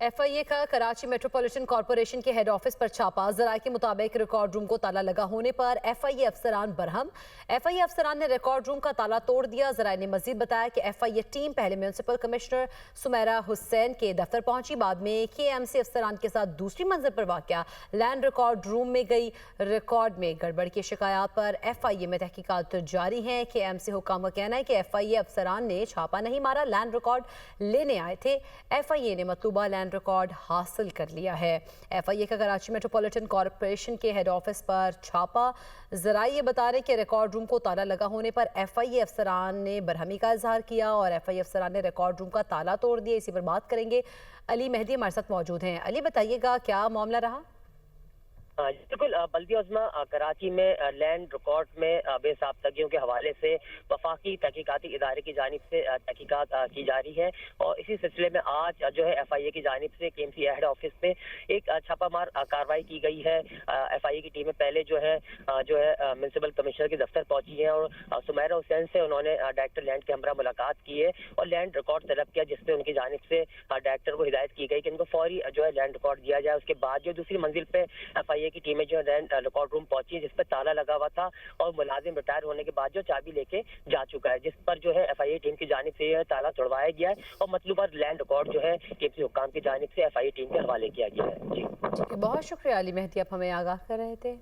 FIA का Karachi metropolitan corporation के head office पर छापा। ज़राए के मुताबिक रिकॉर्ड रूम को ताला लगा होने पर FIA अफसरान बरहम। FIA अफसरान ने रिकॉर्ड रूम का ताला तोड़ दिया। ज़राए ने मजीद बताया कि FIA टीम पहले म्यूनसिपल कमिश्नर सुमेरा हुसैन के दफ्तर पहुंची, बाद में KMC अफसरान के साथ दूसरी मंजिल पर वाक़या लैंड रिकॉर्ड रूम में गई। रिकॉर्ड में गड़बड़ की शिकायत पर FIA में तहकीकात जारी हैं। KMC हुकाम का कहना है कि FIA अफसरान ने छापा नहीं मारा, लैंड रिकॉर्ड लेने आए थे। FIA ने मतलूबा लैंड रिकॉर्ड हासिल कर लिया है। FIA का कराची मेट्रोपॉलिटन कॉरपोरेशन के हेड ऑफिस पर छापा। जरा ये बता रहे कि रिकॉर्ड रूम को ताला लगा होने पर FIA अफसरान ने बरहमी का इजहार किया और FIA अफसरान ने रिकॉर्ड रूम का ताला तोड़ दिया। इसी पर बात करेंगे। अली मेहदी हमारे साथ मौजूद हैं। अली, बताइएगा क्या मामला रहा? बिल्कुल, बल्दिया उज़्मा कराची में लैंड रिकॉर्ड में बेसाख्तगियों के हवाले से वफाकी तहकीकाती इदारे की जानिब से तहकीकात की जा रही है और इसी सिलसिले में आज जो है FIA की जानिब से KMC हेड ऑफिस में एक छापामार कार्रवाई की गई है। FIA की टीमें पहले जो है म्यूनसिपल कमिश्नर के दफ्तर पहुंची हैं और सुमेरा हुसैन से उन्होंने डायरेक्टर लैंड के हमरा मुलाकात की है और लैंड रिकॉर्ड तलब किया, जिसपे उनकी जानिब से डायरेक्टर को हिदायत की गई कि इनको फौरी जो है लैंड रिकॉर्ड दिया जाए। उसके बाद जो दूसरी मंजिल पे FIA की टीमें जो है रिकॉर्ड रूम पहुंची है, जिस पर ताला लगा हुआ था और मुलाजिम रिटायर होने के बाद जो चाबी लेके जा चुका है, जिस पर जो है FIA टीम की जानिब से यह ताला तोड़वाया गया है और मतलूबा लैंड रिकॉर्ड जो है KMC हुक्काम की जानिब से FIA टीम के हवाले किया गया है। जी, बहुत शुक्रिया अली मेहदी, आप हमें आगाह कर रहे थे।